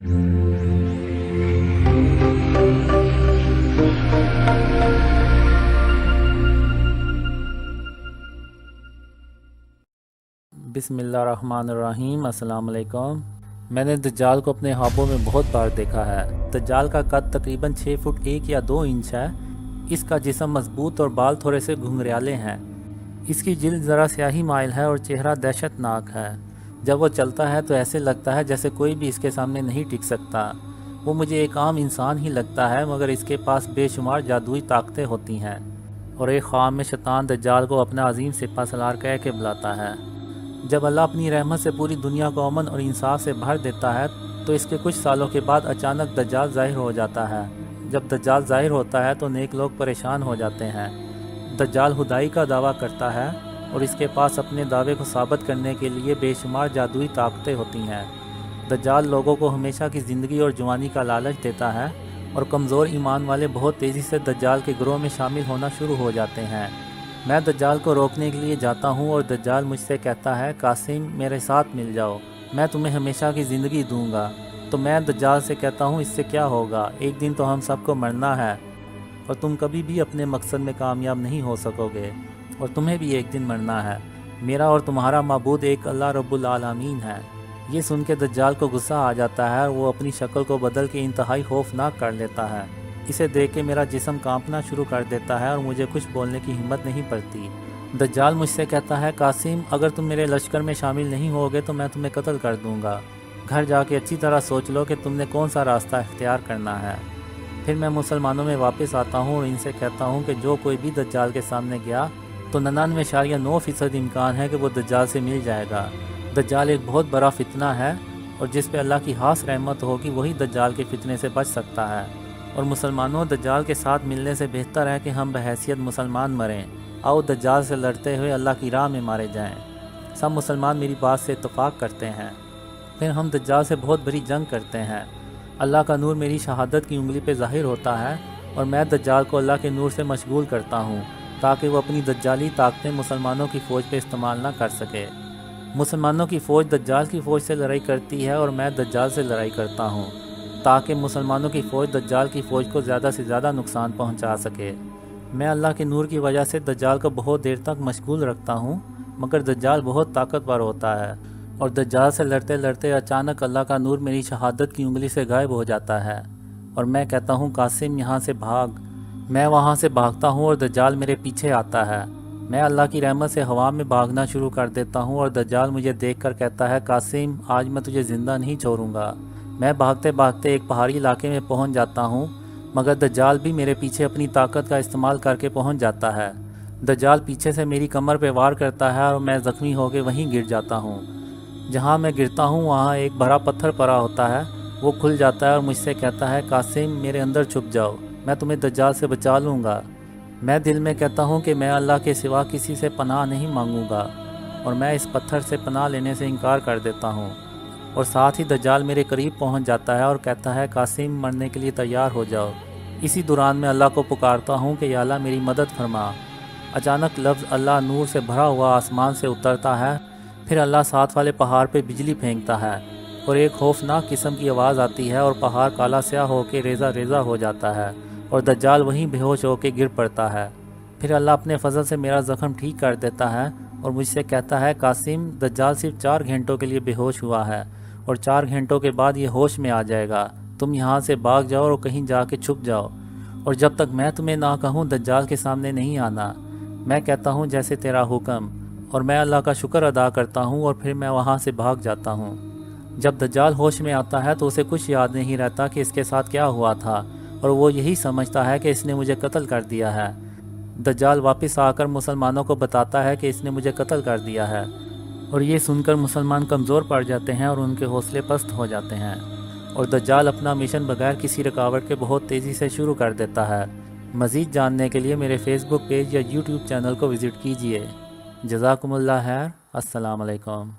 بسم اللہ الرحمن الرحیم۔ السلام علیکم۔ میں نے دجال کو اپنے خوابوں میں بہت بار دیکھا ہے۔ دجال کا قد تقریباً 6 فٹ 1 یا 2 انچ ہے۔ اس کا جسم مضبوط اور بال تھوڑے سے گھنگریالے ہیں۔ اس کی جلد ذرا سیاہی مائل ہے اور چہرہ دہشت ناک ہے۔ جب وہ چلتا ہے تو ایسے لگتا ہے جیسے کوئی بھی اس کے سامنے نہیں ٹک سکتا۔ وہ مجھے ایک عام انسان ہی لگتا ہے، مگر اس کے پاس بے شمار جادوئی طاقتیں ہوتی ہیں، اور ایک خواب میں شیطان دجال کو اپنا عظیم سپہ سالار کہہ کے بلاتا ہے۔ جب اللہ اپنی رحمت سے پوری دنیا کو امن اور انصاف سے بھر دیتا ہے تو اس کے کچھ سالوں کے بعد اچانک دجال ظاہر ہو جاتا ہے۔ جب دجال ظاہر ہوتا ہے تو نیک لوگ پریشان ہو جاتے ہیں۔ دجال خدائی کا دعویٰ کرتا ہے اور اس کے پاس اپنے دعوے کو ثابت کرنے کے لیے بے شمار جادوئی طاقتیں ہوتی ہیں۔ دجال لوگوں کو ہمیشہ کی زندگی اور جوانی کا لالچ دیتا ہے، اور کمزور ایمان والے بہت تیزی سے دجال کے گروہ میں شامل ہونا شروع ہو جاتے ہیں۔ میں دجال کو روکنے کے لیے جاتا ہوں اور دجال مجھ سے کہتا ہے، قاسم میرے ساتھ مل جاؤ، میں تمہیں ہمیشہ کی زندگی دوں گا۔ تو میں دجال سے کہتا ہوں، اس سے کیا ہوگا؟ ایک دن تو ہم سب کو مرنا ہے، اور تم کبھی بھی اپنے مقصد میں کامیاب نہیں ہو سکو گے، اور تمہیں بھی ایک دن مرنا ہے۔ میرا اور تمہارا معبود ایک اللہ رب العالمین ہے۔ یہ سن کے دجال کو غصہ آ جاتا ہے اور وہ اپنی شکل کو بدل کے انتہائی خوفناک کر لیتا ہے۔ اسے دیکھ کے میرا جسم کانپنا شروع کر دیتا ہے اور مجھے کچھ بولنے کی ہمت نہیں پڑتی۔ دجال مجھ سے کہتا ہے، قاسم اگر تم میرے لشکر میں شامل نہیں ہوگے تو میں تمہیں قتل کر دوں گا۔ گھر جا کے اچھی طرح سوچ لو کہ تم نے کون سا راستہ اختیار کرنا ہے۔ پھر میں مسلمانوں میں واپس آتا ہوں اور ان سے کہتا ہوں کہ جو کوئی بھی دجال کے سامنے گیا تو 99.9% امکان ہے کہ وہ دجال سے مل جائے گا۔ دجال ایک بہت بڑا فتنہ ہے، اور جس پہ اللہ کی خاص رحمت ہوگی وہی دجال کے فتنے سے بچ سکتا ہے۔ اور مسلمانوں، دجال کے ساتھ ملنے سے بہتر ہے کہ ہم بحیثیت مسلمان مریں۔ آؤ دجال سے لڑتے ہوئے اللہ کی راہ میں مارے جائیں۔ سب مسلمان میری بات سے اتفاق کرتے ہیں۔ پھر ہم دجال سے بہت بڑی جنگ کرتے ہیں۔ اللہ کا نور میری شہادت کی انگلی پہ ظاہر ہوتا ہے، اور میں دجال کو اللہ کے نور سے مشغول کرتا ہوں تاکہ وہ اپنی دجالی طاقتیں مسلمانوں کی فوج پہ استعمال نہ کر سکے۔ مسلمانوں کی فوج دجال کی فوج سے لڑائی کرتی ہے اور میں دجال سے لڑائی کرتا ہوں تاکہ مسلمانوں کی فوج دجال کی فوج کو زیادہ سے زیادہ نقصان پہنچا سکے۔ میں اللہ کے نور کی وجہ سے دجال کو بہت دیر تک مشغول رکھتا ہوں، مگر دجال بہت طاقتور ہوتا ہے، اور دجال سے لڑتے لڑتے اچانک اللہ کا نور میری شہادت کی انگلی سے غائب ہو جاتا ہے، اور میں کہتا ہوں، قاسم یہاں سے بھاگ۔ میں وہاں سے بھاگتا ہوں اور دجال میرے پیچھے آتا ہے۔ میں اللہ کی رحمت سے ہوا میں بھاگنا شروع کر دیتا ہوں، اور دجال مجھے دیکھ کر کہتا ہے، قاسم آج میں تجھے زندہ نہیں چھوڑوں گا۔ میں بھاگتے بھاگتے ایک پہاڑی علاقے میں پہنچ جاتا ہوں، مگر دجال بھی میرے پیچھے اپنی طاقت کا استعمال کر کے پہنچ جاتا ہے۔ دجال پیچھے سے میری کمر پہ وار کرتا ہے اور میں زخمی ہو کے وہیں گر جاتا ہوں۔ جہاں میں گرتا ہوں وہاں ایک بڑا پتھر پڑا ہوتا ہے، وہ کھل جاتا ہے اور مجھ سے کہتا ہے، قاسم میرے اندر چھپ جاؤ، میں تمہیں دجال سے بچا لوں گا۔ میں دل میں کہتا ہوں کہ میں اللہ کے سوا کسی سے پناہ نہیں مانگوں گا، اور میں اس پتھر سے پناہ لینے سے انکار کر دیتا ہوں، اور ساتھ ہی دجال میرے قریب پہنچ جاتا ہے اور کہتا ہے، قاسم مرنے کے لیے تیار ہو جاؤ۔ اسی دوران میں اللہ کو پکارتا ہوں کہ یا اللہ میری مدد فرما۔ اچانک لفظ اللہ نور سے بھرا ہوا آسمان سے اترتا ہے، پھر اللہ ساتھ والے پہاڑ پہ بجلی پھینکتا ہے، اور ایک خوفناک قسم کی آواز آتی ہے اور پہاڑ کالا سیاہ ہو کے ریزہ ریزہ ہو جاتا ہے، اور دجال وہیں بے ہوش ہو کے گر پڑتا ہے۔ پھر اللہ اپنے فضل سے میرا زخم ٹھیک کر دیتا ہے اور مجھ سے کہتا ہے، قاسم دجال صرف 4 گھنٹوں کے لیے بے ہوش ہوا ہے، اور 4 گھنٹوں کے بعد یہ ہوش میں آ جائے گا۔ تم یہاں سے بھاگ جاؤ اور کہیں جا کے چھپ جاؤ، اور جب تک میں تمہیں نہ کہوں دجال کے سامنے نہیں آنا۔ میں کہتا ہوں، جیسے تیرا حکم، اور میں اللہ کا شکر ادا کرتا ہوں، اور پھر میں وہاں سے بھاگ جاتا ہوں۔ جب دجال ہوش میں آتا ہے تو اسے کچھ یاد نہیں رہتا کہ اس کے ساتھ کیا ہوا تھا، اور وہ یہی سمجھتا ہے کہ اس نے مجھے قتل کر دیا ہے۔ دجال واپس آ کر مسلمانوں کو بتاتا ہے کہ اس نے مجھے قتل کر دیا ہے، اور یہ سن کر مسلمان کمزور پڑ جاتے ہیں اور ان کے حوصلے پست ہو جاتے ہیں، اور دجال اپنا مشن بغیر کسی رکاوٹ کے بہت تیزی سے شروع کر دیتا ہے۔ مزید جاننے کے لیے میرے فیس بک پیج یا یوٹیوب چینل کو وزٹ کیجیے۔ جزاکم اللہ خیر۔ السلام علیکم۔